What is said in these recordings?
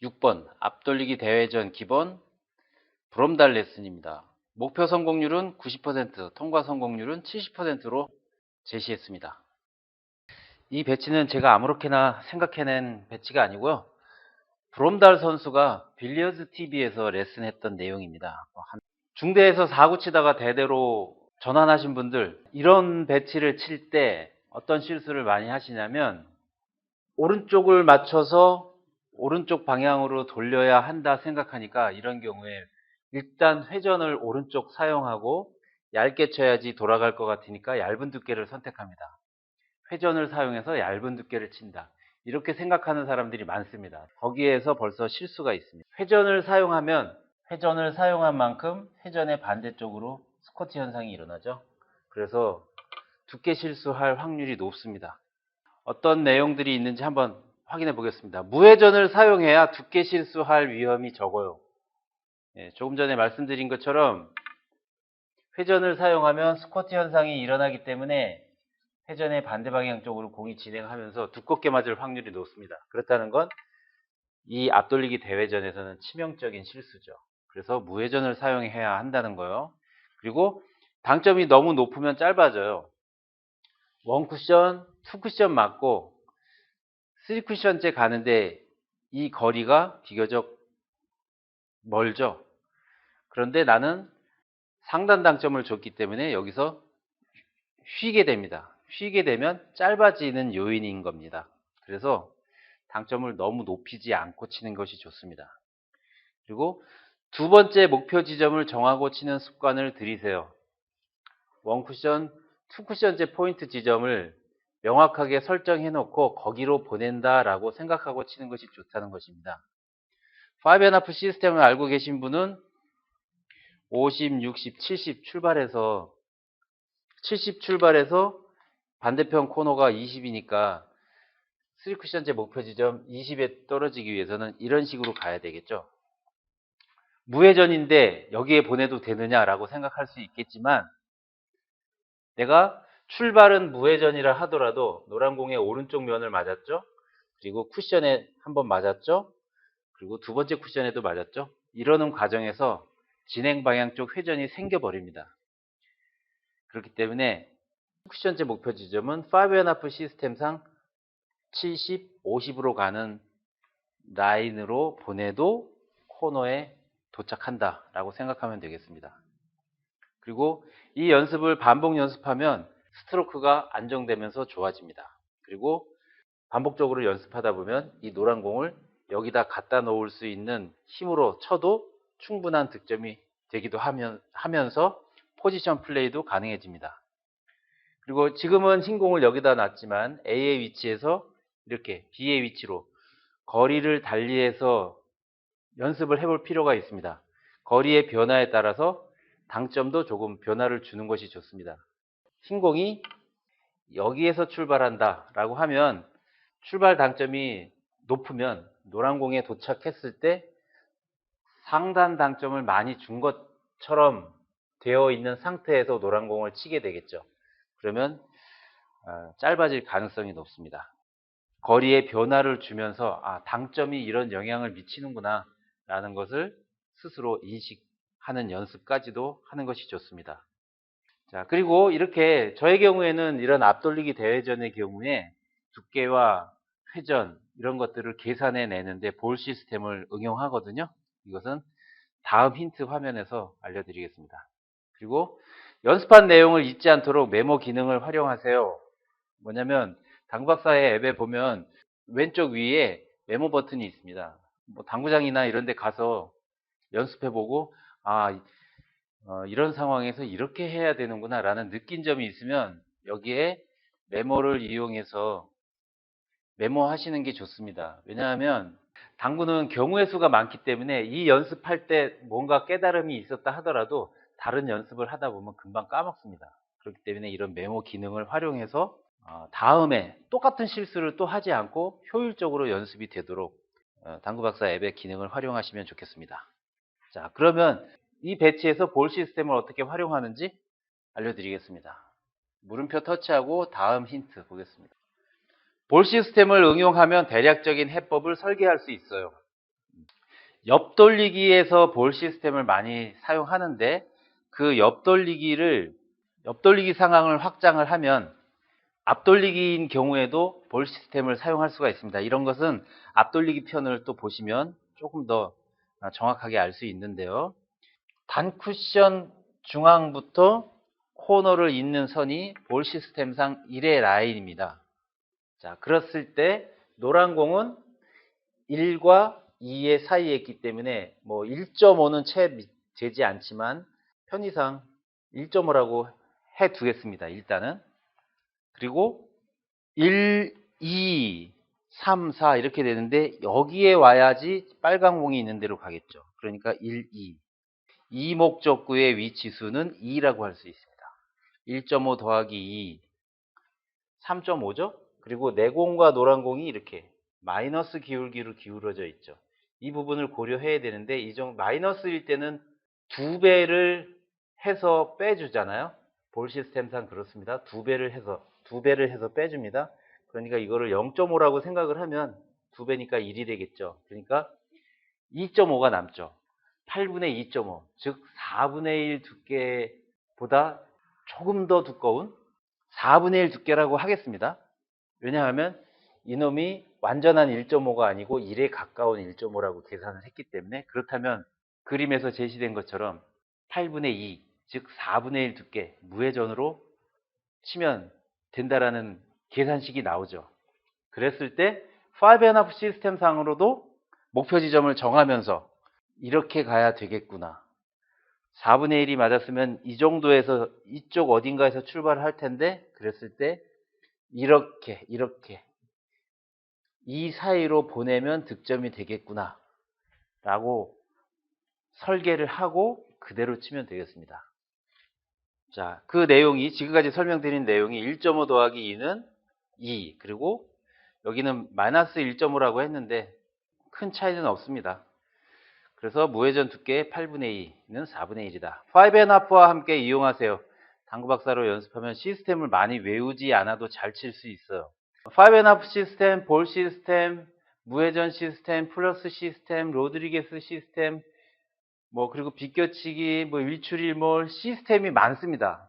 6번 앞돌리기 대회전 기본 브롬달 레슨입니다. 목표 성공률은 90%, 통과 성공률은 70%로 제시했습니다. 이 배치는 제가 아무렇게나 생각해낸 배치가 아니고요. 브롬달 선수가 빌리어드 TV에서 레슨했던 내용입니다. 중대에서 사구 치다가 대대로 전환하신 분들, 이런 배치를 칠 때 어떤 실수를 많이 하시냐면 오른쪽을 맞춰서 오른쪽 방향으로 돌려야 한다 생각하니까 이런 경우에 일단 회전을 오른쪽 사용하고 얇게 쳐야지 돌아갈 것 같으니까 얇은 두께를 선택합니다. 회전을 사용해서 얇은 두께를 친다. 이렇게 생각하는 사람들이 많습니다. 거기에서 벌써 실수가 있습니다. 회전을 사용하면 회전을 사용한 만큼 회전의 반대쪽으로 스쿼트 현상이 일어나죠. 그래서 두께 실수할 확률이 높습니다. 어떤 내용들이 있는지 한번 확인해 보겠습니다. 무회전을 사용해야 두께 실수할 위험이 적어요. 조금 전에 말씀드린 것처럼 회전을 사용하면 스쿼트 현상이 일어나기 때문에 회전의 반대 방향 쪽으로 공이 진행하면서 두껍게 맞을 확률이 높습니다. 그렇다는 건 이 앞돌리기 대회전에서는 치명적인 실수죠. 그래서 무회전을 사용해야 한다는 거예요. 그리고 당점이 너무 높으면 짧아져요. 1쿠션, 2쿠션 맞고 3쿠션째 가는데 이 거리가 비교적 멀죠. 그런데 나는 상단 당점을 줬기 때문에 여기서 휘게 됩니다. 휘게 되면 짧아지는 요인인 겁니다. 그래서 당점을 너무 높이지 않고 치는 것이 좋습니다. 그리고 두 번째 목표 지점을 정하고 치는 습관을 들이세요. 1쿠션, 2쿠션째 포인트 지점을 명확하게 설정해 놓고 거기로 보낸다라고 생각하고 치는 것이 좋다는 것입니다. 5&1 시스템을 알고 계신 분은 50, 60, 70 출발해서 70 출발해서 반대편 코너가 20이니까 3쿠션째 목표 지점 20에 떨어지기 위해서는 이런 식으로 가야 되겠죠. 무회전인데 여기에 보내도 되느냐라고 생각할 수 있겠지만 내가 출발은 무회전이라 하더라도 노란 공의 오른쪽 면을 맞았죠. 그리고 쿠션에 한번 맞았죠. 그리고 두 번째 쿠션에도 맞았죠. 이러는 과정에서 진행 방향 쪽 회전이 생겨버립니다. 그렇기 때문에 쿠션째 목표 지점은 5&1 시스템상 70, 50으로 가는 라인으로 보내도 코너에 도착한다 라고 생각하면 되겠습니다. 그리고 이 연습을 반복 연습하면 스트로크가 안정되면서 좋아집니다. 그리고 반복적으로 연습하다 보면 이 노란 공을 여기다 갖다 놓을 수 있는 힘으로 쳐도 충분한 득점이 되기도 하면서 포지션 플레이도 가능해집니다. 그리고 지금은 흰 공을 여기다 놨지만 A의 위치에서 이렇게 B의 위치로 거리를 달리해서 연습을 해볼 필요가 있습니다. 거리의 변화에 따라서 당점도 조금 변화를 주는 것이 좋습니다. 흰 공이 여기에서 출발한다 라고 하면 출발 당점이 높으면 노란 공에 도착했을 때 상단 당점을 많이 준 것처럼 되어 있는 상태에서 노란 공을 치게 되겠죠. 그러면 짧아질 가능성이 높습니다. 거리의 변화를 주면서 당점이 이런 영향을 미치는구나 라는 것을 스스로 인식하는 연습까지도 하는 것이 좋습니다. 자, 그리고 이렇게 저의 경우에는 이런 앞돌리기 대회전의 경우에 두께와 회전 이런 것들을 계산해 내는데 볼 시스템을 응용하거든요. 이것은 다음 힌트 화면에서 알려드리겠습니다. 그리고 연습한 내용을 잊지 않도록 메모 기능을 활용하세요. 뭐냐면 당구박사의 앱에 보면 왼쪽 위에 메모 버튼이 있습니다. 뭐 당구장이나 이런 데 가서 연습해보고 이런 상황에서 이렇게 해야 되는구나 라는 느낀 점이 있으면 여기에 메모를 이용해서 메모하시는 게 좋습니다. 왜냐하면 당구는 경우의 수가 많기 때문에 이 연습할 때 뭔가 깨달음이 있었다 하더라도 다른 연습을 하다 보면 금방 까먹습니다. 그렇기 때문에 이런 메모 기능을 활용해서 다음에 똑같은 실수를 또 하지 않고 효율적으로 연습이 되도록 당구박사 앱의 기능을 활용하시면 좋겠습니다. 자, 그러면 이 배치에서 볼 시스템을 어떻게 활용하는지 알려드리겠습니다. 물음표 터치하고 다음 힌트 보겠습니다. 볼 시스템을 응용하면 대략적인 해법을 설계할 수 있어요. 옆돌리기에서 볼 시스템을 많이 사용하는데 그 옆돌리기 상황을 확장을 하면 앞돌리기인 경우에도 볼 시스템을 사용할 수가 있습니다. 이런 것은 앞돌리기 편을 또 보시면 조금 더 정확하게 알 수 있는데요. 단 쿠션 중앙부터 코너를 잇는 선이 볼 시스템상 1의 라인입니다. 자, 그랬을 때 노란 공은 1과 2의 사이에 있기 때문에 뭐 1.5는 채 되지 않지만 편의상 1.5라고 해 두겠습니다. 일단은. 그리고 1, 2, 3, 4 이렇게 되는데 여기에 와야지 빨간 공이 있는 데로 가겠죠. 그러니까 1, 2. 이 목적구의 위치수는 2라고 할 수 있습니다. 1.5 더하기 2, 3.5죠? 그리고 내공과 노란 공이 이렇게 마이너스 기울기로 기울어져 있죠. 이 부분을 고려해야 되는데 마이너스일 때는 2배를 해서 빼주잖아요. 볼 시스템상 그렇습니다. 2배를 해서 빼줍니다. 그러니까 이거를 0.5라고 생각을 하면 2배니까 1이 되겠죠. 그러니까 2.5가 남죠. 8분의 2.5, 즉 4분의 1 두께보다 조금 더 두꺼운 4분의 1 두께라고 하겠습니다. 왜냐하면 이놈이 완전한 1.5가 아니고 1에 가까운 1.5라고 계산을 했기 때문에 그렇다면 그림에서 제시된 것처럼 8분의 2, 즉 4분의 1 두께 무회전으로 치면 된다라는 계산식이 나오죠. 그랬을 때 5&1/2 시스템 상으로도 목표 지점을 정하면서 이렇게 가야 되겠구나. 4분의 1이 맞았으면 이 정도에서 이쪽 어딘가에서 출발을 할 텐데 그랬을 때 이렇게 이 사이로 보내면 득점이 되겠구나 라고 설계를 하고 그대로 치면 되겠습니다. 자, 그 내용이 지금까지 설명드린 내용이 1.5 더하기 2는 2 그리고 여기는 마이너스 1.5라고 했는데 큰 차이는 없습니다. 그래서 무회전 두께 8분의 2는 4분의 1이다. 5&1/2와 함께 이용하세요. 당구 박사로 연습하면 시스템을 많이 외우지 않아도 잘 칠 수 있어요. 5&1/2 시스템, 볼 시스템, 무회전 시스템, 플러스 시스템, 로드리게스 시스템, 그리고 비껴치기, 일출일몰 시스템이 많습니다.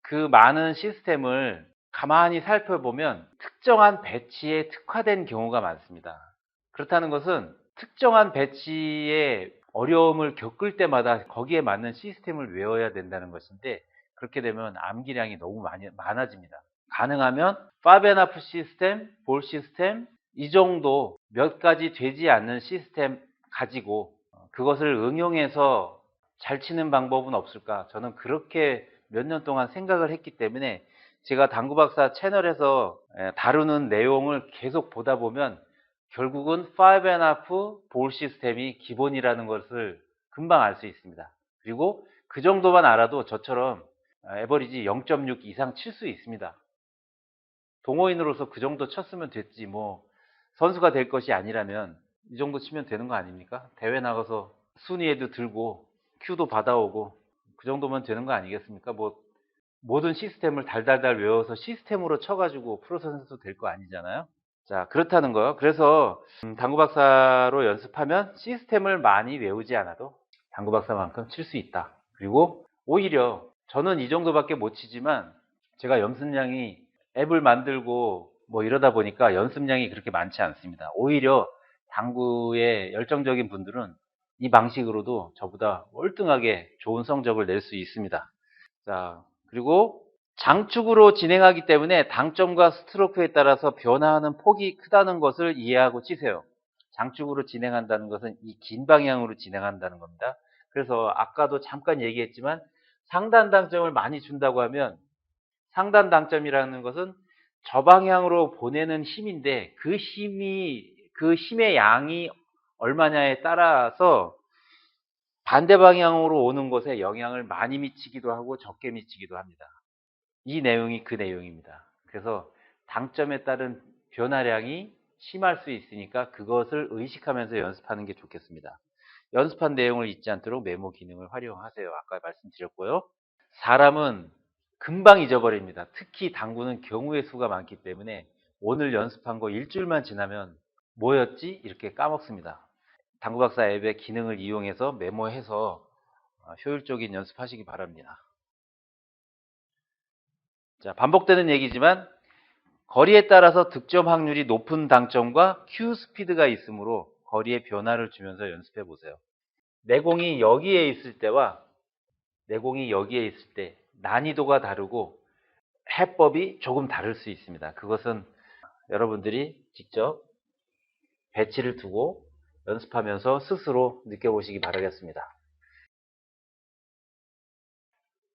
그 많은 시스템을 가만히 살펴보면 특정한 배치에 특화된 경우가 많습니다. 그렇다는 것은 특정한 배치에 어려움을 겪을 때마다 거기에 맞는 시스템을 외워야 된다는 것인데 그렇게 되면 암기량이 너무 많아집니다. 가능하면 5&1/2 시스템, 볼 시스템 이 정도 몇 가지 되지 않는 시스템 가지고 그것을 응용해서 잘 치는 방법은 없을까? 저는 그렇게 몇 년 동안 생각을 했기 때문에 제가 당구박사 채널에서 다루는 내용을 계속 보다 보면 결국은 5&1/2 볼 시스템이 기본이라는 것을 금방 알 수 있습니다. 그리고 그 정도만 알아도 저처럼 에버리지 0.6 이상 칠 수 있습니다. 동호인으로서 그 정도 쳤으면 됐지 선수가 될 것이 아니라면 이 정도 치면 되는 거 아닙니까? 대회 나가서 순위에도 들고 큐도 받아오고 그 정도면 되는 거 아니겠습니까? 모든 시스템을 달달달 외워서 시스템으로 쳐가지고 프로 선수 될 거 아니잖아요. 자, 그렇다는 거요. 그래서 당구 박사로 연습하면 시스템을 많이 외우지 않아도 당구 박사만큼 칠 수 있다. 그리고 오히려 저는 이 정도밖에 못 치지만 제가 연습량이 앱을 만들고 이러다 보니까 연습량이 그렇게 많지 않습니다. 오히려 당구에 열정적인 분들은 이 방식으로도 저보다 월등하게 좋은 성적을 낼 수 있습니다. 자, 그리고 장축으로 진행하기 때문에 당점과 스트로크에 따라서 변화하는 폭이 크다는 것을 이해하고 치세요. 장축으로 진행한다는 것은 이 긴 방향으로 진행한다는 겁니다. 그래서 아까도 잠깐 얘기했지만 상단 당점을 많이 준다고 하면 상단 당점이라는 것은 저 방향으로 보내는 힘인데 그 힘의 양이 얼마냐에 따라서 반대 방향으로 오는 곳에 영향을 많이 미치기도 하고 적게 미치기도 합니다. 이 내용이 그 내용입니다. 그래서 당점에 따른 변화량이 심할 수 있으니까 그것을 의식하면서 연습하는 게 좋겠습니다. 연습한 내용을 잊지 않도록 메모 기능을 활용하세요. 아까 말씀드렸고요. 사람은 금방 잊어버립니다. 특히 당구는 경우의 수가 많기 때문에 오늘 연습한 거 일주일만 지나면 뭐였지? 이렇게 까먹습니다. 당구박사 앱의 기능을 이용해서 메모해서 효율적인 연습하시기 바랍니다. 자, 반복되는 얘기지만 거리에 따라서 득점 확률이 높은 당점과 큐 스피드가 있으므로 거리에 변화를 주면서 연습해 보세요. 내공이 여기에 있을 때와 내공이 여기에 있을 때 난이도가 다르고 해법이 조금 다를 수 있습니다. 그것은 여러분들이 직접 배치를 두고 연습하면서 스스로 느껴보시기 바라겠습니다.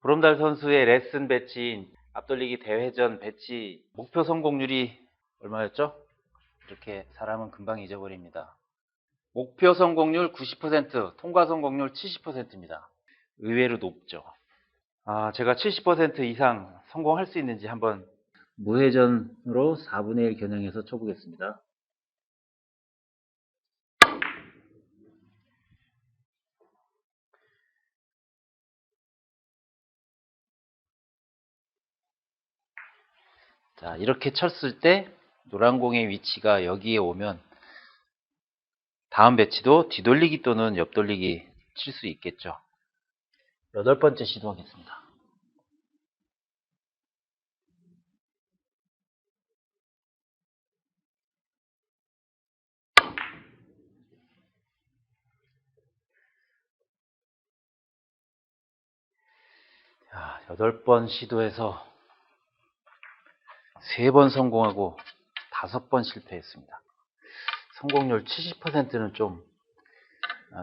브롬달 선수의 레슨 배치인 앞돌리기 대회전 배치 목표 성공률이 얼마였죠? 이렇게 사람은 금방 잊어버립니다. 목표 성공률 90%, 통과 성공률 70%입니다. 의외로 높죠. 제가 70% 이상 성공할 수 있는지 한번 무회전으로 4분의 1 겨냥해서 쳐보겠습니다. 자, 이렇게 쳤을 때 노란 공의 위치가 여기에 오면 다음 배치도 뒤돌리기 또는 옆돌리기 칠 수 있겠죠. 8번째 시도하겠습니다. 자, 8번 시도해서 3번 성공하고 5번 실패했습니다. 성공률 70%는 좀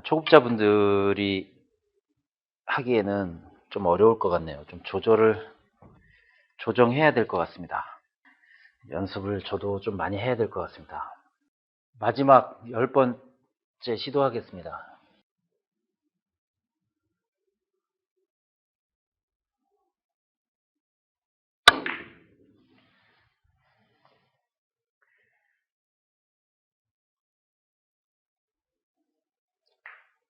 초급자분들이 하기에는 좀 어려울 것 같네요. 좀 조정해야 될 것 같습니다. 연습을 저도 좀 많이 해야 될 것 같습니다. 마지막 10번째 시도하겠습니다.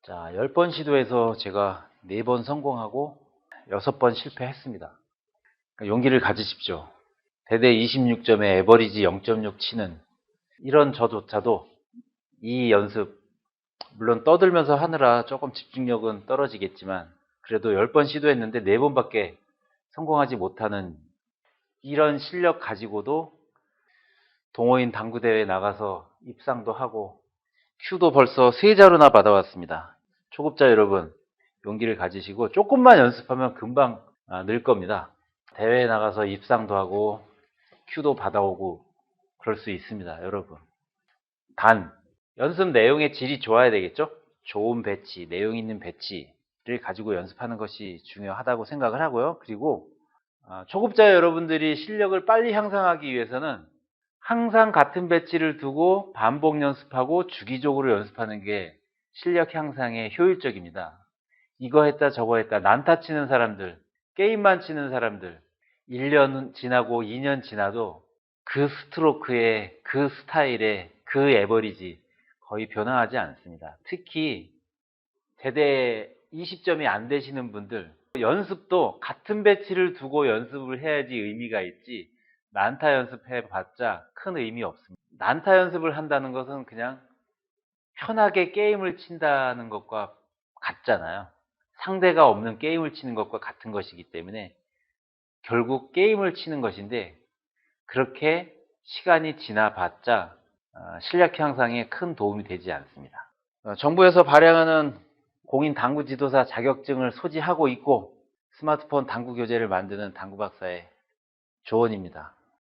자, 10번 시도해서 제가 4번 성공하고 6번 실패했습니다. 용기를 가지십시오. 대대 26점에 에버리지 0.6 치는 이런 저조차도 이 연습, 물론 떠들면서 하느라 조금 집중력은 떨어지겠지만 그래도 10번 시도했는데 4번밖에 성공하지 못하는 이런 실력 가지고도 동호인 당구대회 나가서 입상도 하고 큐도 벌써 3자루나 받아왔습니다. 초급자 여러분, 용기를 가지시고 조금만 연습하면 금방 늘 겁니다. 대회에 나가서 입상도 하고 큐도 받아오고 그럴 수 있습니다, 여러분. 단, 연습 내용의 질이 좋아야 되겠죠? 좋은 배치, 내용 있는 배치를 가지고 연습하는 것이 중요하다고 생각을 하고요. 그리고 초급자 여러분들이 실력을 빨리 향상하기 위해서는 항상 같은 배치를 두고 반복 연습하고 주기적으로 연습하는 게 실력 향상에 효율적입니다. 이거 했다 저거 했다 난타 치는 사람들, 게임만 치는 사람들 1년 지나고 2년 지나도 그 스트로크에 그 스타일에 그 에버리지 거의 변화하지 않습니다. 특히 대대 20점이 안 되시는 분들 연습도 같은 배치를 두고 연습을 해야지 의미가 있지 난타 연습해봤자 큰 의미 없습니다. 난타 연습을 한다는 것은 그냥 편하게 게임을 친다는 것과 같잖아요. 상대가 없는 게임을 치는 것과 같은 것이기 때문에 결국 게임을 치는 것인데 그렇게 시간이 지나봤자 실력 향상에 큰 도움이 되지 않습니다. 정부에서 발행하는 공인 당구 지도사 자격증을 소지하고 있고 스마트폰 당구 교재를 만드는 당구 박사의 조언입니다.